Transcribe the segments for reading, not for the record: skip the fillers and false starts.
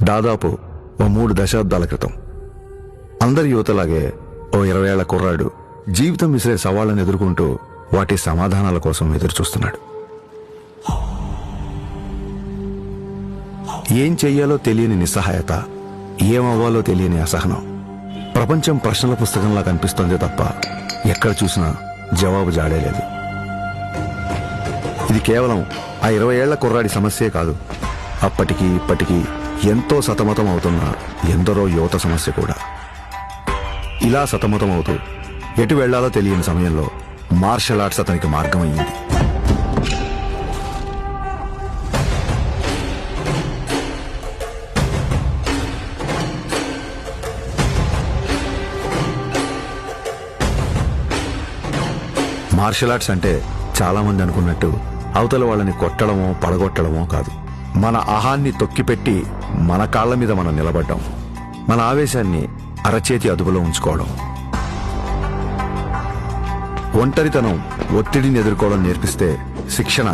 దాదాపు ఓ 3 దశాబ్దాల క్రితం అందరి యువతలాగే ఓ 20 ఏళ్ల కుర్రాడు జీవితం విసిరే సవాళ్లను ఎదుర్కొంటూ వాటి సమాధానాల కోసం ఎదురుచూస్తున్నాడు. ఏం చెయ్యాలో తెలియని నిస్సహాయత, ఏమవ్వాలో తెలియని అసహనం. ప్రపంచం ప్రశ్నల పుస్తకంలా కనిపిస్తోంది తప్ప ఎక్కడ చూసినా జవాబు జాడేలేదు. ఇది కేవలం ఆ 20 ఏళ్ల కుర్రాడి సమస్యే కాదు, అప్పటికి ఇప్పటికీ ఎంతో సతమతం అవుతున్న ఎందరో యువత సమస్య కూడా. ఇలా సతమతం అవుతూ ఎటు వెళ్లాలో తెలియని సమయంలో మార్షల్ ఆర్ట్స్ అతనికి మార్గమయ్యింది. మార్షల్ ఆర్ట్స్ అంటే చాలా మంది అనుకున్నట్టు అవతల వాళ్ళని కొట్టడమో పడగొట్టడమో కాదు. మన అహాన్ని తొక్కిపెట్టి మన కాళ్ల మీద మనం నిలబడ్డం, మన ఆవేశాన్ని అరచేతి అదుపులో ఉంచుకోవడం, ఒంటరితనం, ఒత్తిడిని ఎదుర్కోవడం నేర్పిస్తే శిక్షణ,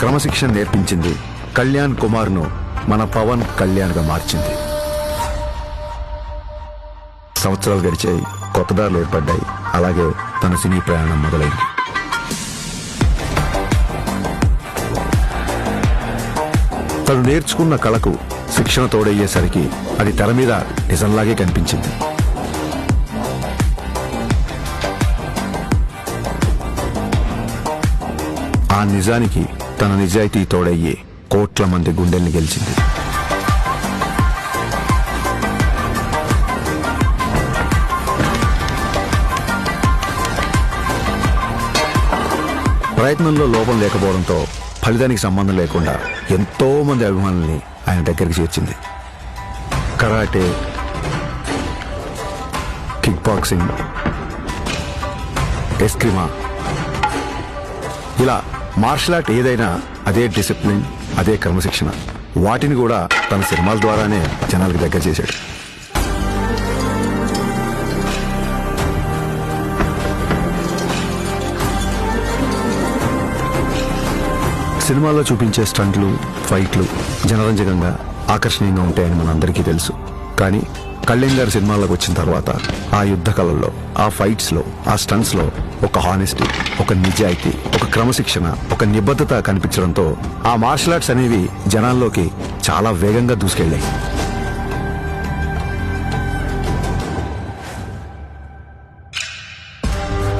క్రమశిక్షణ నేర్పించింది కళ్యాణ్ కుమార్ను మన పవన్ కళ్యాణ్గా మార్చింది. సంవత్సరాలు గడిచాయి, కొత్త దారులు ఏర్పడ్డాయి. అలాగే తన సినీ ప్రయాణం మొదలైంది. తను నేర్చుకున్న కళకు శిక్షణ తోడయ్యేసరికి అది తెర మీద నిజంలాగే కనిపించింది. ఆ నిజానికి తన నిజాయితీ తోడయ్యే కోట్ల మంది గుండెల్ని గెలిచింది. ప్రయత్నంలో లోపం లేకపోవడంతో ఫలితానికి సంబంధం లేకుండా ఎంతో మంది అభిమానుల్ని ఆయన దగ్గరికి చేర్చింది. కరాటే, కిక్ బాక్సింగ్, ఎస్క్రిమా, ఇలా మార్షల్ ఆర్ట్ ఏదైనా అదే డిసిప్లిన్, అదే క్రమశిక్షణ. వాటిని కూడా తన సినిమాల ద్వారానే జనాలకు దగ్గర చేశాడు. సినిమాల్లో చూపించే స్టంట్లు, ఫైట్లు జనరంజకంగా, ఆకర్షణీయంగా ఉంటాయని మనందరికీ తెలుసు. కానీ కళ్యాణ్ గారి సినిమాల్లోకి వచ్చిన తర్వాత ఆ యుద్ధ కళల్లో, ఆ ఫైట్స్ లో, ఆ స్టంట్స్ లో ఒక హానెస్టీ, ఒక నిజాయితీ, ఒక క్రమశిక్షణ, ఒక నిబద్ధత కనిపించడంతో ఆ మార్షల్ ఆర్ట్స్ అనేవి జనాల్లోకి చాలా వేగంగా దూసుకెళ్లాయి.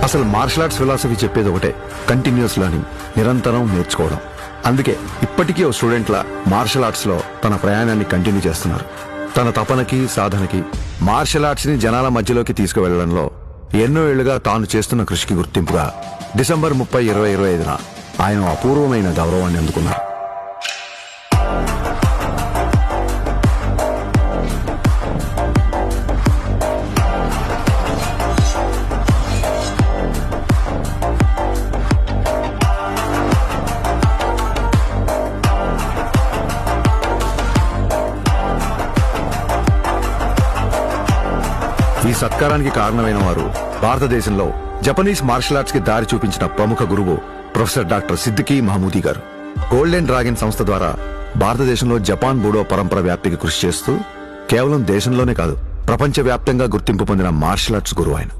అసలు మార్షల్ ఆర్ట్స్ ఫిలాసఫీ చెప్పేది ఒకటే, కంటిన్యూస్ లెర్నింగ్, నిరంతరం నేర్చుకోవడం. అందుకే ఇప్పటికీ ఓ స్టూడెంట్లా మార్షల్ ఆర్ట్స్ లో తన ప్రయాణాన్ని కంటిన్యూ చేస్తున్నారు. తన తపనకి, సాధనకి, మార్షల్ ఆర్ట్స్ ని జనాల మధ్యలోకి తీసుకువెళ్లడంలో ఎన్నో ఏళ్లుగా తాను చేస్తున్న కృషికి గుర్తింపుగా డిసెంబర్ 30, 2025న ఆయన అపూర్వమైన గౌరవాన్ని అందుకున్నారు. ఈ సత్కారానికి కారణమైన వారు భారతదేశంలో జపనీస్ మార్షల్ ఆర్ట్స్ కి దారి చూపించిన ప్రముఖ గురువు ప్రొఫెసర్ డాక్టర్ సిద్దికీ మహమూదీ గారు. గోల్డెన్ డ్రాగన్ సంస్థ ద్వారా భారతదేశంలో జపాన్ బూడో పరంపర వ్యాప్తికి కృషి చేస్తూ కేవలం దేశంలోనే కాదు, ప్రపంచవ్యాప్తంగా గుర్తింపు పొందిన మార్షల్ ఆర్ట్స్ గురువు ఆయన.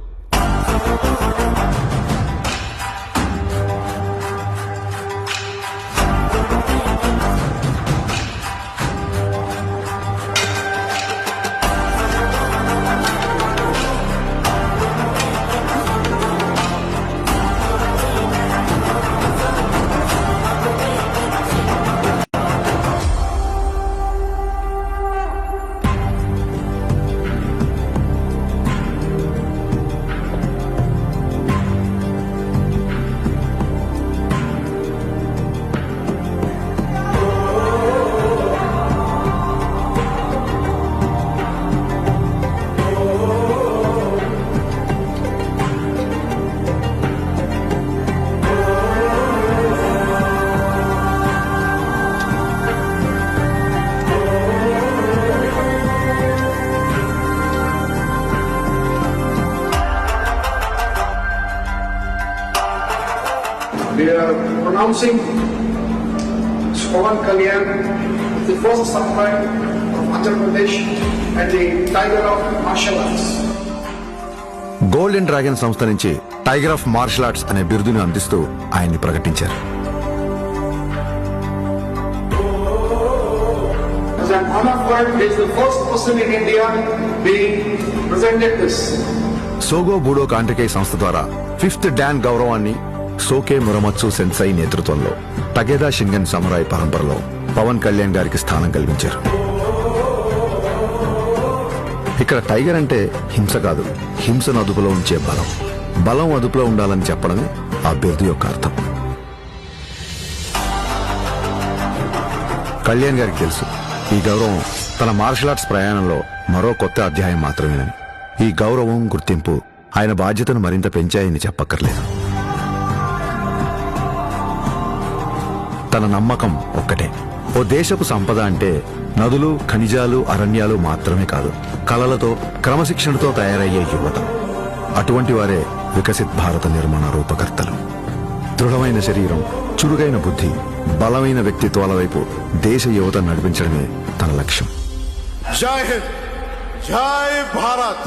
We are pronouncing Pawan Kalyan, the first samurai of Andhra Pradesh and the Tiger of Martial Arts. Golden dragon సంస్థ నుంచి టైగర్ ఆఫ్ మార్షల్ ఆర్ట్స్ అనే బిరుదును అందిస్తూ ఆయన్ని ప్రకటించారు. As an honor award, he is the first person in India being presented this. సోగో బూడో కాంటకే సంస్థ ద్వారా 5th don గౌరవాన్ని సోకే మురమత్సు సెన్సై నేతృత్వంలో టగేదా షింగన్ సమురాయ్ పరంపరలో పవన్ కళ్యాణ్ గారికి స్థానం కల్పించారు. ఇక్కడ టైగర్ అంటే హింస కాదు, హింసను అదుపులో ఉంచే బలం. బలం అదుపులో ఉండాలని చెప్పడమే ఆ బిరుదు యొక్క అర్థం. కళ్యాణ్ గారికి తెలుసు ఈ గౌరవం తన మార్షల్ ఆర్ట్స్ ప్రయాణంలో మరో కొత్త అధ్యాయం మాత్రమేనని. ఈ గౌరవం, గుర్తింపు ఆయన బాధ్యతను మరింత పెంచాయని చెప్పక్కర్లేదు. తన నమ్మకం ఒక్కటే, ఓ దేశపు సంపద అంటే నదులు, ఖనిజాలు, అరణ్యాలు మాత్రమే కాదు, కళలతో, క్రమశిక్షణతో తయారయ్యే యువత. అటువంటి వారే వికసిత్ భారత నిర్మాణ రూపకర్తలు. దృఢమైన శరీరం, చురుగైన బుద్ధి, బలమైన వ్యక్తిత్వాల వైపు దేశ యువత నడిపించడమే తన లక్ష్యం. జై హింద్, జై భారత్.